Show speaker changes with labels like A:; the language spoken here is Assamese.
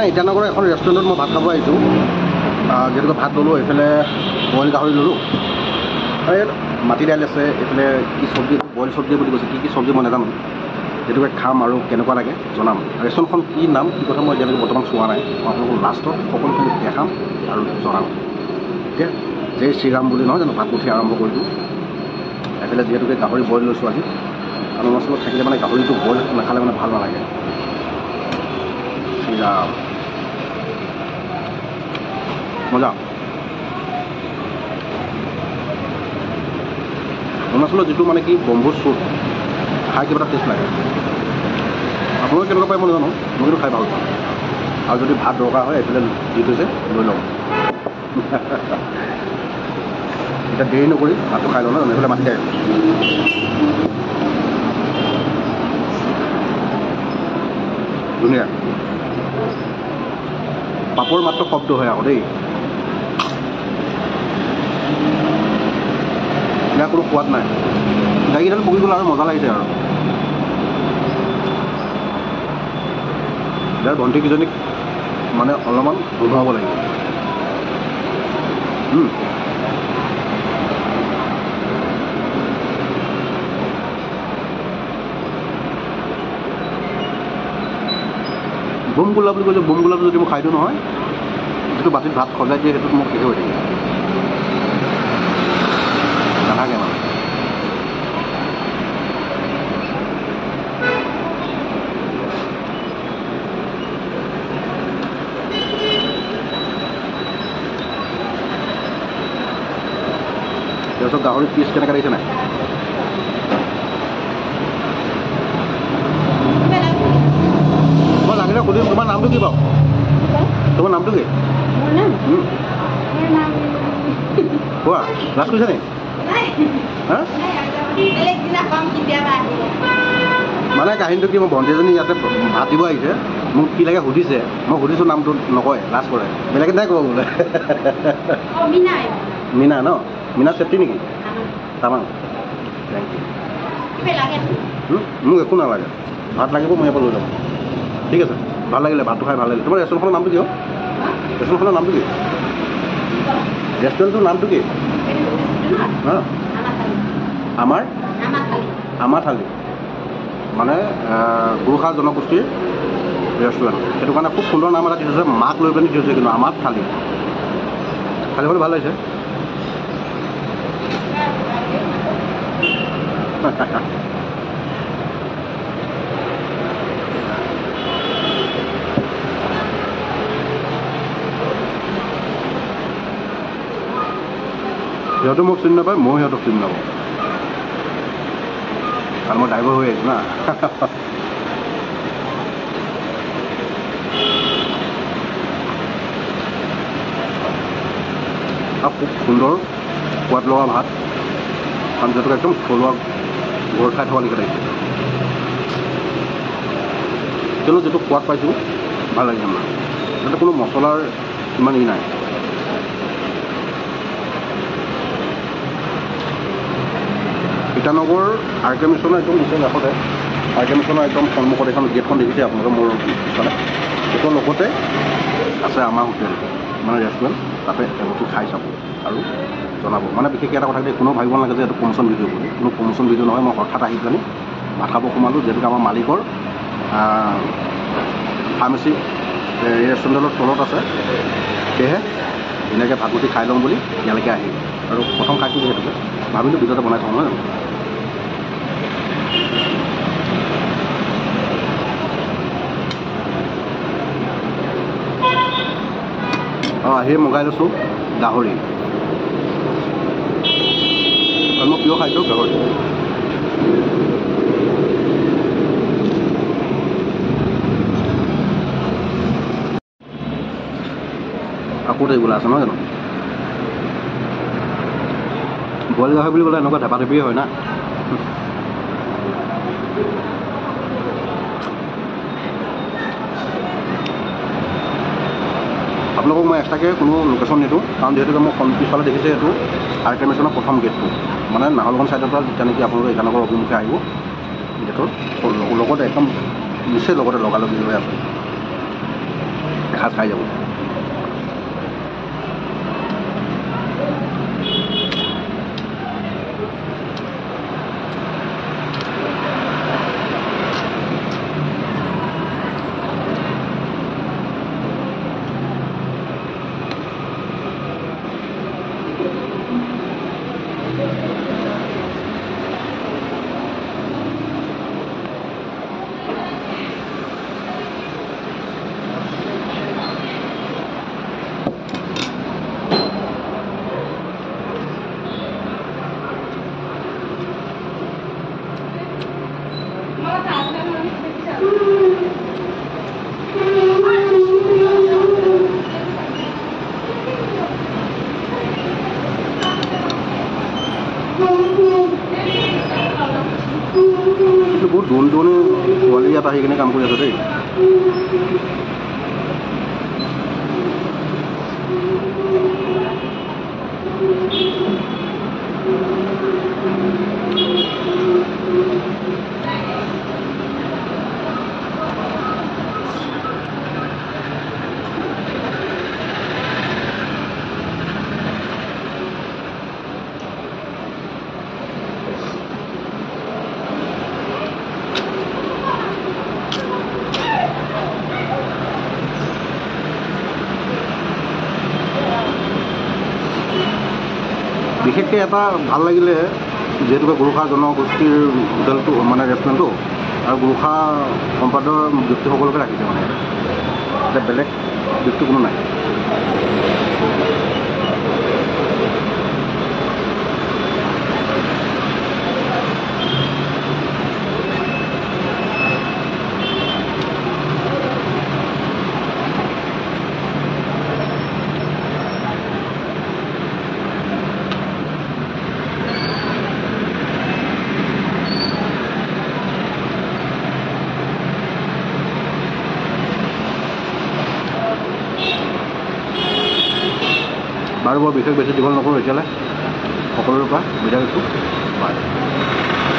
A: মানে ইটানগৰৰ এখন ৰেষ্টুৰেণ্টত মই ভাত খাব আহিছোঁ। যিহেতুকে ভাত ল'লোঁ, এইফালে বইল গাহৰি ল'লোঁ, আৰু মাটি দাইল আছে, এইফালে কি চব্জি, বইল চব্জি বুলি কৈছে, কি চব্জি মই নাজানো। সেইটোকে খাম আৰু কেনেকুৱা লাগে জনাম। ৰেষ্টুৰেণ্টখন কি নাম, কি কথা মই এতিয়ালৈকে বৰ্তমান চোৱা নাই। মই আপোনালোকক লাষ্টত সকলোখিনি দেখাম আৰু জনাম। এতিয়া জয় শ্ৰীৰাম বুলি নহয় জানো ভাত মুঠি আৰম্ভ কৰিলোঁ। এইফালে যিহেতুকে গাহৰি বইল লৈছোঁ আজি, আৰু মছলা থাকিলে মানে গাহৰিটো বইল নাখালে মানে ভাল নালাগে। শ্ৰীৰাম মজা। অৰুণাচলৰ যিটো মানে কি বম্বু চুপ খাই কিবা এটা টেষ্ট লাগে। আপোনালোকে কেনেকুৱা পায় মই নাজানো, মই কিন্তু খাই ভাল পাওঁ। আৰু যদি ভাত দৰকাৰ হয় এইফালে দি থৈছে লৈ লওঁ। এতিয়া দেৰি নকৰি ভাতটো খাই লওঁ ন, এইফালে মাতি যায়। ধুনীয়া। পাপৰ মাত্ৰ শব্দ হয় আকৌ দেই, ইয়াৰ কোনো সোৱাদ নাই। গাড়ীকেইডাল পকি গ'ল আৰু মজা লাগিছে আৰু। ইয়াৰ ভণ্টিকেইজনীক মানে অলপমান শুধৰাব লাগিব। বোম গোলাপ বুলি কৈছে, বোম গোলাপটো যদি মই খাই দিওঁ নহয়, যিটো বাতিত ভাত সজাই দিয়ে সেইটোত মোক শেষ হৈ থাকে, নাথাকে মানে। তাৰপিছত গাহৰি পিচ কেনেকৈ দিছে নাই, মই লাগিলে সুধিম তোমাৰ নামটো কি বাৰু? তোমাৰ নামটো কি? কোৱা, লাজ কৰিছা নেকি? মানে কাহিনীটো কি, মই ভণ্টি এজনী ইয়াতে ভাত দিব আহিছে, মোক কি লাগে সুধিছে, মই সুধিছোঁ নামটো নকয়, লাজ কৰে, বেলেগে নাই ক'ব বোলে। মীনা ন, মীনা চেত্ৰী নেকি? তামাং। Thank you. মোক একো নালাগে, ভাত লাগিব মই ইয়াৰ পৰা লৈ যাম। ঠিক আছে, ভাল লাগিলে, ভাতটো খাই ভাল লাগিলে। তোমাৰ ৰেষ্টুৰেণ্টখনৰ নামটো কি হয়? ৰেষ্টুৰেণ্টখনৰ নামটো কি? ৰেষ্টুৰেণ্টটোৰ নামটো কি? আমাৰ আমাৰ থালি মানে গোৰ্খা জনগোষ্ঠীৰ ৰেষ্টুৰেণ্ট, সেইটো কাৰণে খুব সুন্দৰ নাম এটা দি থৈছে, মাক লৈ পিনি দি থৈছে, কিন্তু আমাৰ থালি। খালি ভাল লাগিছে। সিহঁতে মোক চিনি নাপায়, মই সিহঁতক চিনি নাপাওঁ, কাৰণ মই ড্ৰাইভাৰ হৈ আহিছোঁ না। আৰু খুব সুন্দৰ সোৱাদ লগা ভাত, কাৰণ যিহেতুকে একদম থলুৱা ঘৰ খাই থকা লিখা লাগিছে, কিন্তু যিটো সোৱাদ পাইছোঁ ভাল লাগিছে আমাৰ। যাতে কোনো মছলাৰ ইমান ই নাই। ইটানগৰ আৰ কে মিছনৰ একদম ওচৰৰ কাষতে, আৰ কে মিছনৰ একদম সন্মুখত এখন গেটখন দেখিছে আপোনালোকে মোৰ পিছফালে, সেইটোৰ লগতে আছে আমাৰ হোটেল মানে ৰেষ্টুৰেণ্ট। তাতে এগতি খাই চাব আৰু জনাব। মানে বিশেষকৈ এটা কথা দেই, কোনো ভাবিব নালাগে যে এইটো প্ৰমোচন ভিডিঅ' বুলি, কোনো প্ৰমোচন ভিডিঅ' নহয়। মই হঠাৎ আহি পেলাই ভাত খাব সোমালোঁ, যিহেতুকে আমাৰ মালিকৰ ফাৰ্মাচী এই ৰেষ্টুৰেণ্টৰ তলত আছে, সেয়েহে ধুনীয়াকৈ ভাত মুঠি খাই ল'ম বুলি ইয়ালৈকে আহিলোঁ। আৰু প্ৰথম খাইছোঁ যিহেতুকে ভাবিলোঁ ভিডিঅ'তে বনাই থওঁ নহয় জানো। আহি মগাই লৈছোঁ গাহৰি, আৰু মই প্ৰিয় খাদ্য গাহৰি। আকৌ টেবুল আছে নহয় জানো। বইল গাহৰি বুলি ক'লে এনেকুৱা ধেপা ধেপিয়ে হয় না। আপোনালোকক মই এক্সট্ৰাকৈ কোনো লোকেশ্যন নিদিওঁ, কাৰণ যিহেতুকে মই পিছফালে দেখিছে এইটো আৰ কে মিছনৰ প্ৰথম গেটটো, মানে নাহৰলগুন ছাইডৰ পৰা যেতিয়া নেকি আপোনালোকে ইটানগৰ অভিমুখে আহিব, গেটৰ লগতে একদম নিচেই লগতে লগালগি হৈ আছে। এসাঁজ খাই যাব। বহুত দূৰণি দূৰণি ছোৱালী ইয়াত আহি কিনে কাম কৰি আছে দেই। বিশেষকৈ এটা ভাল লাগিলে, যিহেতুকে গোৰ্খা জনগোষ্ঠীৰ হোটেলটো মানে ৰেষ্টুৰেণ্টটো, আৰু গোৰ্খা সম্প্ৰদায়ৰ ব্যক্তিসকলকে ৰাখিছে মানে এতিয়া বেলেগ ব্যক্তি কোনো নাই। বাৰু বৰ বিশেষ বেছি দীঘল নকৰোঁ, এতিয়ালৈ সকলোৰে পৰা বিদায় লৈছোঁ। বাই।